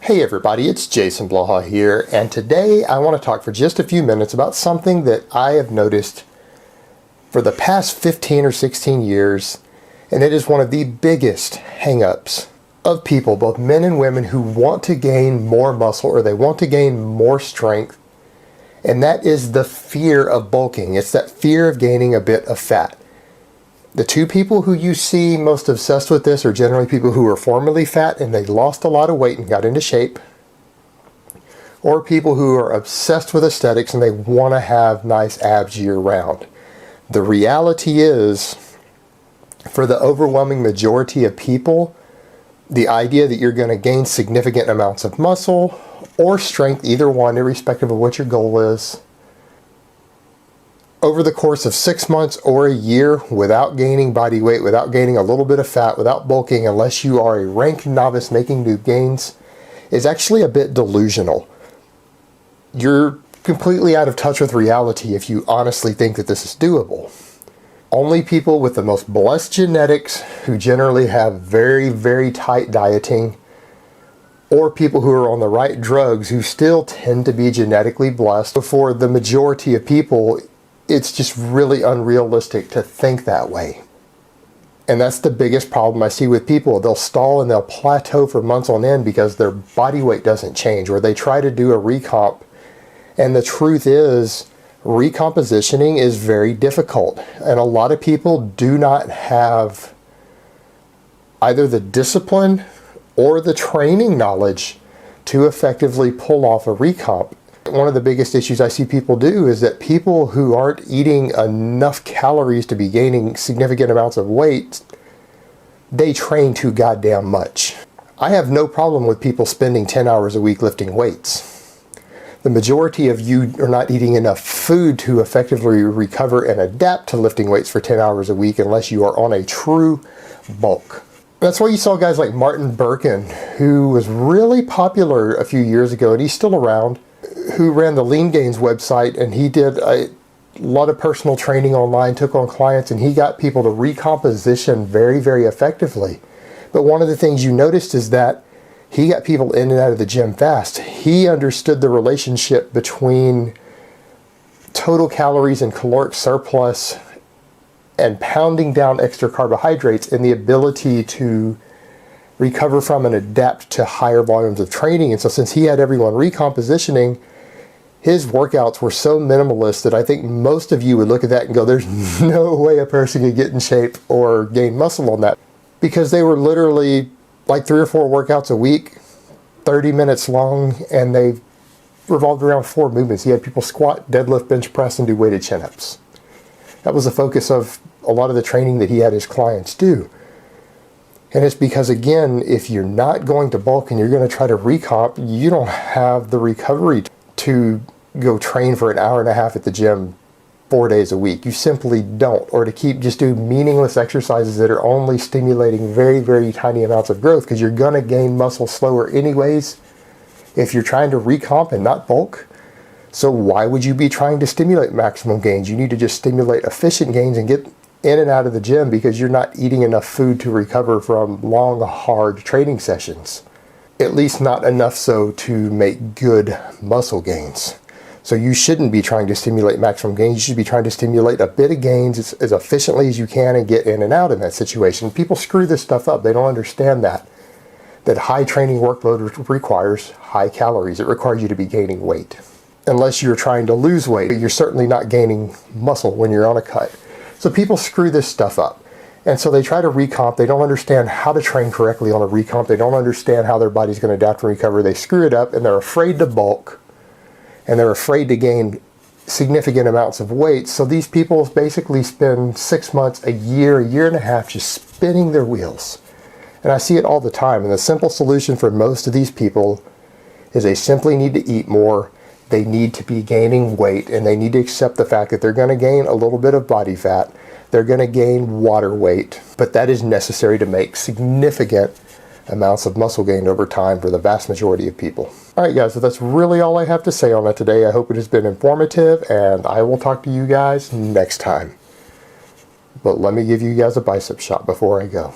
Hey everybody, it's Jason Blaha here, and today I want to talk for just a few minutes about something that I have noticed for the past 15 or 16 years, and it is one of the biggest hang-ups of people, both men and women, who want to gain more muscle or they want to gain more strength, and that is the fear of bulking. It's that fear of gaining a bit of fat. The two people who you see most obsessed with this are generally people who were formerly fat and they lost a lot of weight and got into shape, or people who are obsessed with aesthetics and they want to have nice abs year round. The reality is, for the overwhelming majority of people, the idea that you're going to gain significant amounts of muscle or strength, either one, irrespective of what your goal is, over the course of 6 months or a year without gaining body weight, without gaining a little bit of fat, without bulking, unless you are a rank novice making new gains, is actually a bit delusional. You're completely out of touch with reality if you honestly think that this is doable. Only people with the most blessed genetics, who generally have very, very tight dieting, or people who are on the right drugs who still tend to be genetically blessed. For the majority of people, it's just really unrealistic to think that way. And that's the biggest problem I see with people. They'll stall and they'll plateau for months on end because their body weight doesn't change, or they try to do a recomp. And the truth is, recompositioning is very difficult. And a lot of people do not have either the discipline or the training knowledge to effectively pull off a recomp. One of the biggest issues I see people do is that people who aren't eating enough calories to be gaining significant amounts of weight, they train too goddamn much. I have no problem with people spending 10 hours a week lifting weights. The majority of you are not eating enough food to effectively recover and adapt to lifting weights for 10 hours a week unless you are on a true bulk. That's why you saw guys like Martin Birkin, who was really popular a few years ago, and he's still around, who ran the Lean Gains website, and he did a lot of personal training online, took on clients, and he got people to recomposition very, very effectively. But one of the things you noticed is that he got people in and out of the gym fast. He understood the relationship between total calories and caloric surplus and pounding down extra carbohydrates and the ability to recover from and adapt to higher volumes of training. And so since he had everyone recompositioning, his workouts were so minimalist that I think most of you would look at that and go, there's no way a person could get in shape or gain muscle on that. Because they were literally like 3 or 4 workouts a week, 30 minutes long, and they revolved around 4 movements. He had people squat, deadlift, bench press, and do weighted chin-ups. That was the focus of a lot of the training that he had his clients do. And it's because, again, if you're not going to bulk and you're going to try to recomp, you don't have the recovery to go train for an hour and a half at the gym 4 days a week. You simply don't. Or to just do meaningless exercises that are only stimulating very, very tiny amounts of growth, because you're going to gain muscle slower anyways if you're trying to recomp and not bulk. So why would you be trying to stimulate maximum gains? You need to just stimulate efficient gains and get in and out of the gym, because you're not eating enough food to recover from long, hard training sessions. At least not enough so to make good muscle gains. So you shouldn't be trying to stimulate maximum gains. You should be trying to stimulate a bit of gains as efficiently as you can and get in and out in that situation. People screw this stuff up. They don't understand that high training workload requires high calories. It requires you to be gaining weight. Unless you're trying to lose weight, you're certainly not gaining muscle when you're on a cut. So people screw this stuff up. And so they try to recomp. They don't understand how to train correctly on a recomp. They don't understand how their body's going to adapt and recover. They screw it up, and they're afraid to bulk, and they're afraid to gain significant amounts of weight. So these people basically spend 6 months, a year and a half just spinning their wheels. And I see it all the time. And the simple solution for most of these people is they simply need to eat more. They need to be gaining weight, and they need to accept the fact that they're going to gain a little bit of body fat. They're going to gain water weight, but that is necessary to make significant amounts of muscle gain over time for the vast majority of people. All right, guys, so that's really all I have to say on that today. I hope it has been informative, and I will talk to you guys next time. But let me give you guys a bicep shot before I go.